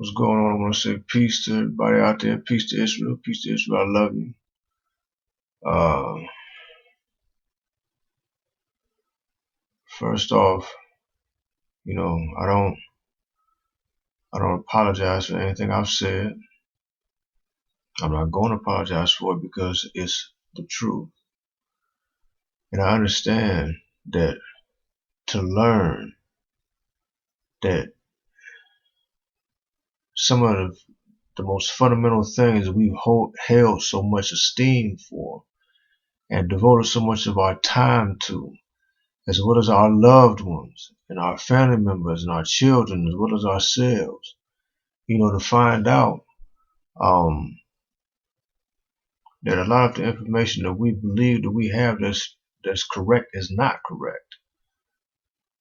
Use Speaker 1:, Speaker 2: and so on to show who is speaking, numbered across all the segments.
Speaker 1: What's going on? I want to say peace to everybody out there. Peace to Israel. Peace to Israel. I love you. First off, I don't apologize for anything I've said. I'm not going to apologize for it because it's the truth. And I understand that to learn that some of the most fundamental things we've held so much esteem for and devoted so much of our time to, as well as our loved ones and our family members and our children, as well as ourselves, to find out that a lot of the information that we believe that we have that's correct is not correct.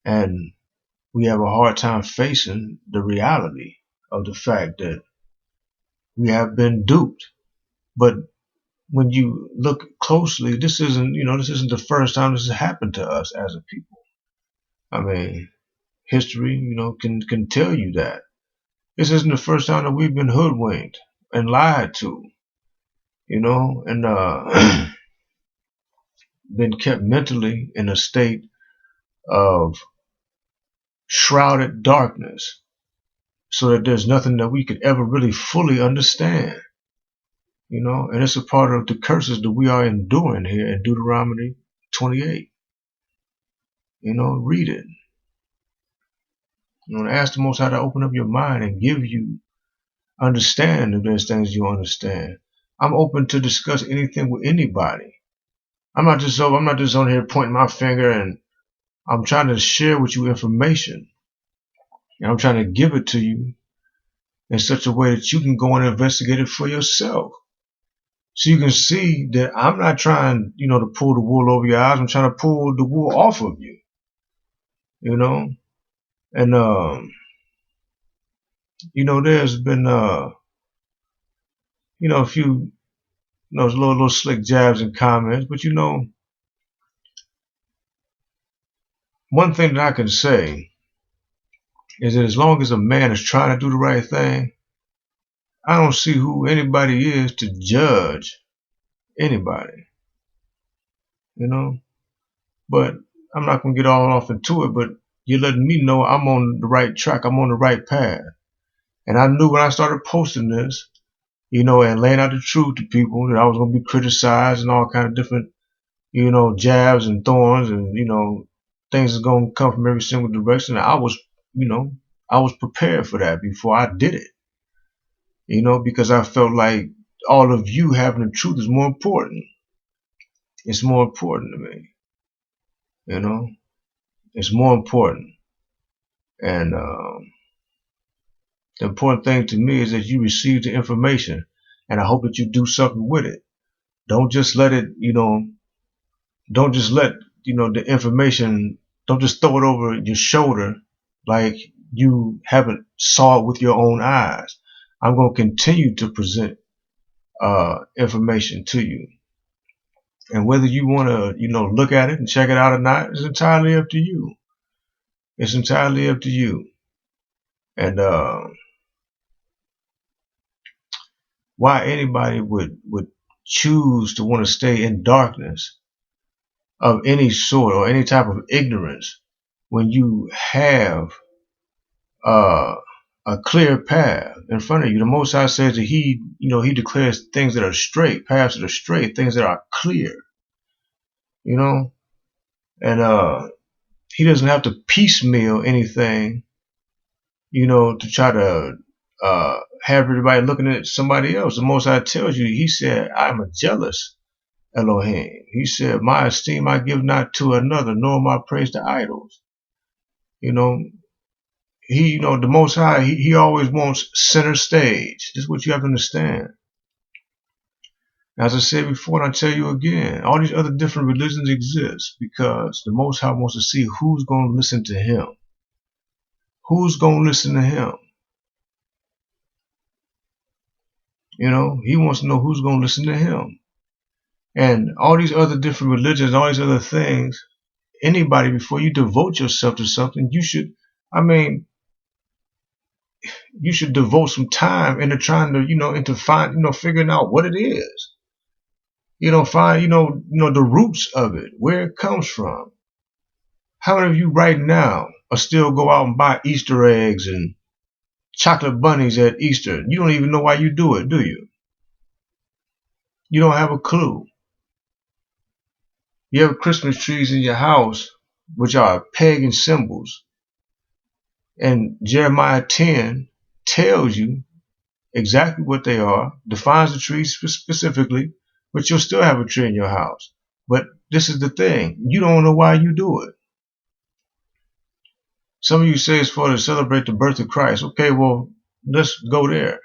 Speaker 1: And we have a hard time facing the reality of the fact that we have been duped. But when you look closely, this isn't the first time this has happened to us as a people. I mean, history, can tell you that. This isn't the first time that we've been hoodwinked and lied to, and been kept mentally in a state of shrouded darkness, so that there's nothing that we could ever really fully understand, and it's a part of the curses that we are enduring here in Deuteronomy 28. Read it. Ask the Most High to open up your mind and give you understand if there's things you understand. I'm open to discuss anything with anybody. I'm not just on here pointing my finger, and I'm trying to share with you information, and I'm trying to give it to you in such a way that you can go and investigate it for yourself. So you can see that I'm not trying, to pull the wool over your eyes. I'm trying to pull the wool off of you, and there's been a few little slick jabs and comments, but one thing that I can say is that as long as a man is trying to do the right thing, I don't see who anybody is to judge anybody, but I'm not going to get all off into it, but you're letting me know I'm on the right track. I'm on the right path. And I knew when I started posting this, and laying out the truth to people, that I was going to be criticized and all kind of different, jabs and thorns and, things is going to come from every single direction. I was prepared for that before I did it, because I felt like all of you having the truth is more important. It's more important to me, it's more important. And the important thing to me is that you receive the information, and I hope that you do something with it. Don't just let it, don't just let, the information, don't just throw it over your shoulder like you haven't saw it with your own eyes. I'm going to continue to present information to you. And whether you want to, look at it and check it out or not, is entirely up to you. It's entirely up to you. And why anybody would choose to want to stay in darkness of any sort or any type of ignorance when you have a clear path in front of you. The Most High says that he declares things that are straight, paths that are straight, things that are clear, and he doesn't have to piecemeal anything, to try to have everybody looking at somebody else. The Most High tells you, he said, I'm a jealous Elohim. He said, my esteem I give not to another, nor my praise to idols. The Most High, he always wants center stage. This is what you have to understand. As I said before, and I tell you again, all these other different religions exist because the Most High wants to see who's going to listen to him. Who's going to listen to him? He wants to know who's going to listen to him. And all these other different religions, all these other things, anybody, before you devote yourself to something, you should, you should devote some time into trying to, into figuring out what it is. Find, the roots of it, where it comes from. How many of you right now are still go out and buy Easter eggs and chocolate bunnies at Easter? You don't even know why you do it, do you? You don't have a clue. You have Christmas trees in your house, which are pagan symbols. And Jeremiah 10 tells you exactly what they are, defines the tree specifically, but you'll still have a tree in your house. But this is the thing. You don't know why you do it. Some of you say it's for to celebrate the birth of Christ. Okay, well, let's go there.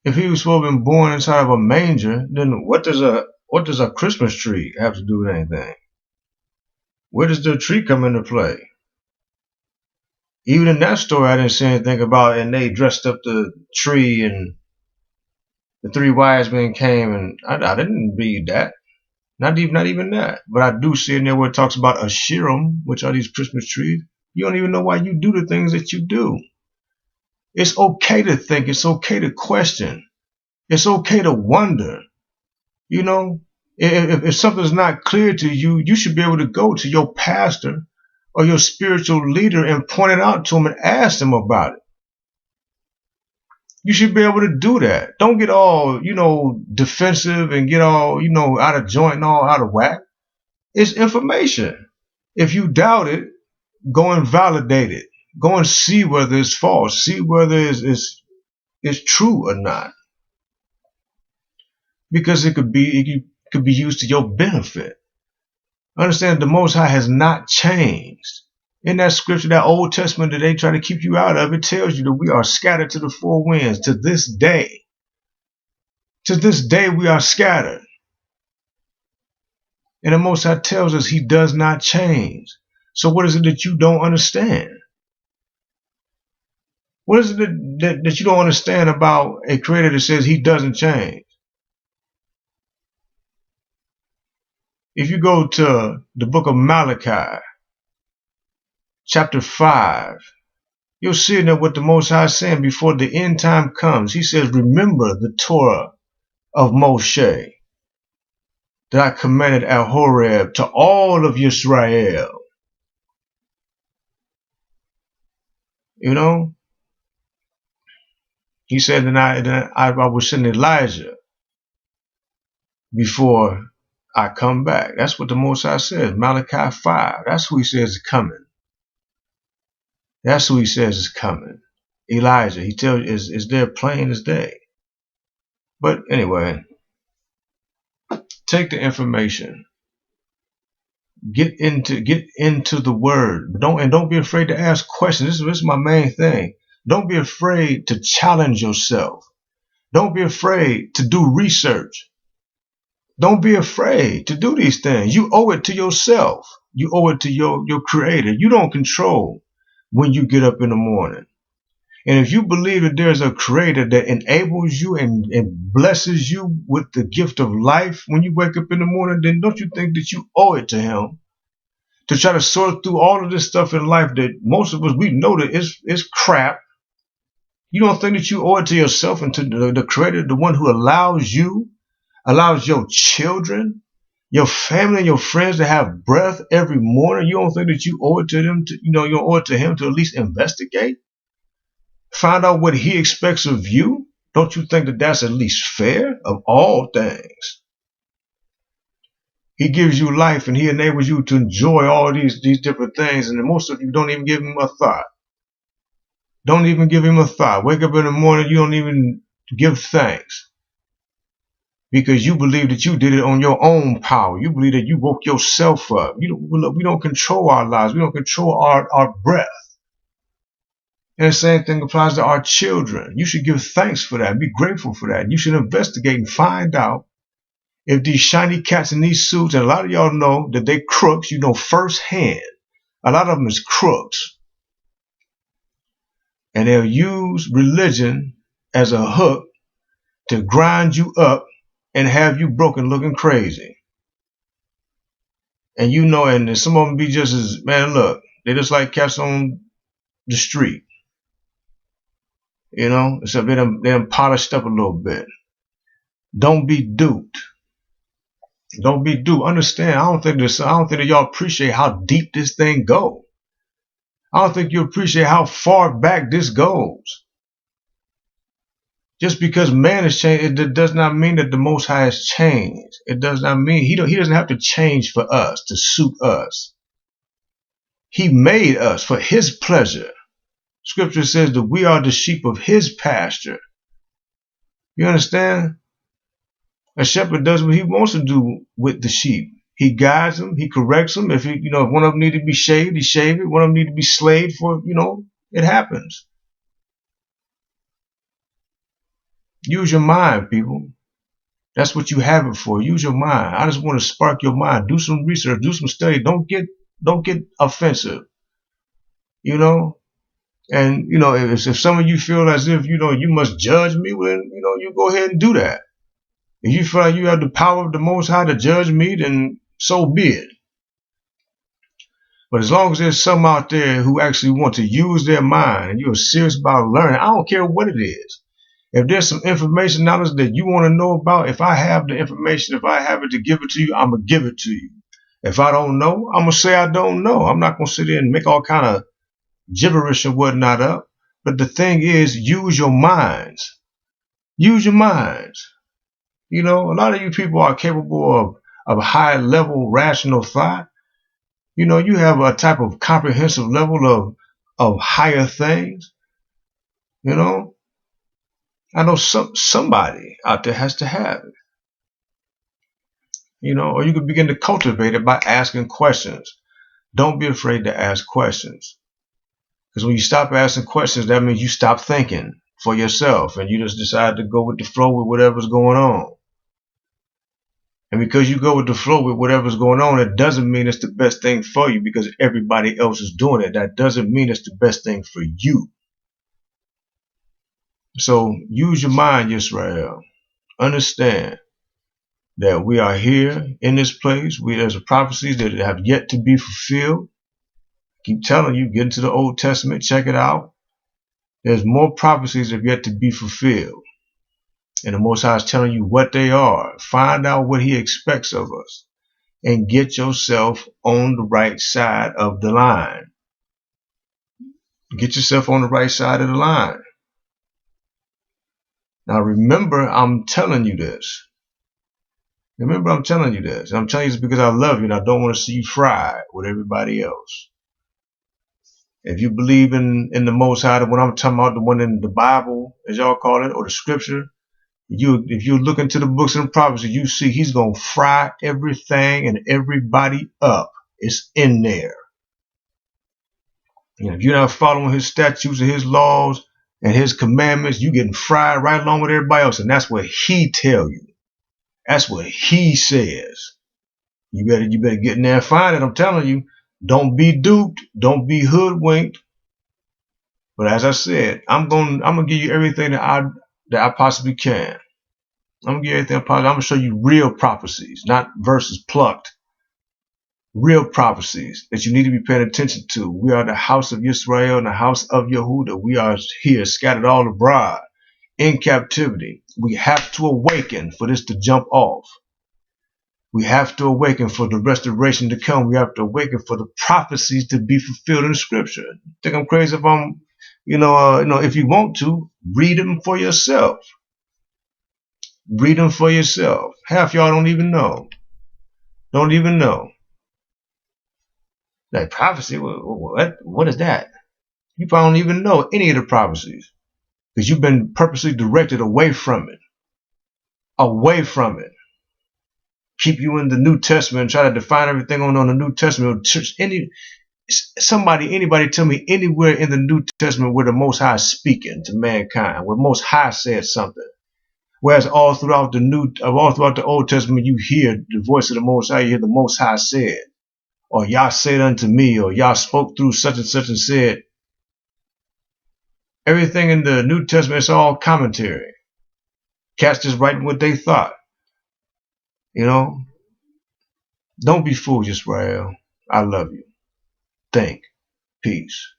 Speaker 1: If he was supposed to have been born inside of a manger, then what does a Christmas tree have to do with anything? Where does the tree come into play? Even in that story, I didn't see anything about, and they dressed up the tree, and the three wise men came, and I didn't read that. Not even that. But I do see in there where it talks about a shirim, which are these Christmas trees. You don't even know why you do the things that you do. It's okay to think. It's okay to question. It's okay to wonder. If something's not clear to you, you should be able to go to your pastor or your spiritual leader and point it out to them and ask them about it. You should be able to do that. Don't get all, defensive and get all, out of joint and all out of whack. It's information. If you doubt it, go and validate it. Go and see whether it's false. See whether it's true or not. Because it could be used to your benefit. Understand the Most High has not changed. In that scripture, that Old Testament that they try to keep you out of, it tells you that we are scattered to the four winds to this day. To this day, we are scattered. And the Most High tells us he does not change. So what is it that you don't understand? What is it that you don't understand about a creator that says he doesn't change? If you go to the book of Malachi, chapter 5, you'll see in there what the Most High is saying before the end time comes. He says, remember the Torah of Moshe that I commanded at Horeb to all of Yisrael. He said that I will send Elijah before I come back. That's what the Most High says. Malachi 5. That's who he says is coming. That's who he says is coming. Elijah. He tells you is there plain as day. But anyway, take the information. Get into the word. Don't be afraid to ask questions. This is my main thing. Don't be afraid to challenge yourself. Don't be afraid to do research. Don't be afraid to do these things. You owe it to yourself. You owe it to your creator. You don't control when you get up in the morning. And if you believe that there's a creator that enables you and blesses you with the gift of life when you wake up in the morning, then don't you think that you owe it to him to try to sort through all of this stuff in life that most of us, we know that is crap. You don't think that you owe it to yourself and to the creator, the one who allows your children, your family, and your friends to have breath every morning? You don't think that you owe it to them you don't owe it to him to at least investigate? Find out what he expects of you. Don't you think that that's at least fair of all things? He gives you life and he enables you to enjoy all these different things, and most of you don't even give him a thought. Don't even give him a thought. Wake up in the morning, you don't even give thanks because you believe that you did it on your own power. You believe that you woke yourself up. We don't control our lives. We don't control our breath. And the same thing applies to our children. You should give thanks for that. Be grateful for that. You should investigate and find out if these shiny cats in these suits, and a lot of y'all know that they crooks, firsthand. A lot of them is crooks. And they'll use religion as a hook to grind you up and have you broken looking crazy. And and some of them be just as, man, look, they're just like cats on the street. You know, except they done polished up a little bit. Don't be duped. Don't be duped. Understand, I don't think that y'all appreciate how deep this thing goes. I don't think you appreciate how far back this goes. Just because man has changed, it does not mean that the Most High has changed. It does not mean he doesn't have to change for us, to suit us. He made us for his pleasure. Scripture says that we are the sheep of his pasture. You understand? A shepherd does what he wants to do with the sheep. He guides them, he corrects them. If if one of them need to be shaved, he shaves it. One of them need to be slayed for, it happens. Use your mind, people. That's what you have it for. Use your mind. I just want to spark your mind. Do some research, do some study. Don't get offensive. And if some of you feel as if you must judge me, then you go ahead and do that. If you feel like you have the power of the Most High to judge me, then so be it. But as long as there's some out there who actually want to use their mind and you're serious about learning, I don't care what it is. If there's some information, knowledge that you want to know about, if I have the information, if I have it to give it to you, I'm going to give it to you. If I don't know, I'm going to say I don't know. I'm not going to sit there and make all kind of gibberish and whatnot up. But the thing is, use your minds. Use your minds. A lot of you people are capable of high level rational thought. You have a type of comprehensive level of higher things. I know somebody out there has to have it. Or you could begin to cultivate it by asking questions. Don't be afraid to ask questions. Because when you stop asking questions, that means you stop thinking for yourself and you just decide to go with the flow with whatever's going on. And because you go with the flow with whatever's going on, it doesn't mean it's the best thing for you because everybody else is doing it. That doesn't mean it's the best thing for you. So use your mind, YISRAEL. Understand that we are here in this place. There's prophecies that have yet to be fulfilled. Keep telling you, get into the Old Testament, check it out. There's more prophecies that have yet to be fulfilled. And the Most High is telling you what they are. Find out what he expects of us. And get yourself on the right side of the line. Get yourself on the right side of the line. Now remember, I'm telling you this. Remember, I'm telling you this. And I'm telling you this because I love you and I don't want to see you fried with everybody else. If you believe in the Most High, when I'm talking about the one in the Bible, as y'all call it, or the scripture, if you look into the books and the prophecy, you see he's going to fry everything and everybody up. It's in there. If you're not following his statutes and his laws and his commandments, you're getting fried right along with everybody else. And that's what he tell you. That's what he says. You better get in there and find it. I'm telling you, don't be duped. Don't be hoodwinked. But as I said, I'm gonna give you everything that I possibly can. I'm gonna give you everything possible. I'm gonna show you real prophecies, not verses plucked. Real prophecies that you need to be paying attention to. We are the house of YISRAEL and the house of Yehuda. We are here scattered all abroad in captivity. We have to awaken for this to jump off. We have to awaken for the restoration to come. We have to awaken for the prophecies to be fulfilled in Scripture. Think I'm crazy if I'm, if you want to, read them for yourself. Read them for yourself. Half y'all don't even know. Don't even know. That prophecy, what is that? You probably don't even know any of the prophecies because you've been purposely directed away from it. Away from it. Keep you in the New Testament and try to define everything on the New Testament. Anybody tell me anywhere in the New Testament where the Most High is speaking to mankind, where the Most High said something. Whereas all throughout the Old Testament, you hear the voice of the Most High, you hear the Most High said, or Yah said unto me, or Yah spoke through such and said. Everything in the New Testament is all commentary. Cats just writing what they thought. Don't be fooled, YISRAEL. I love you. Think. Peace.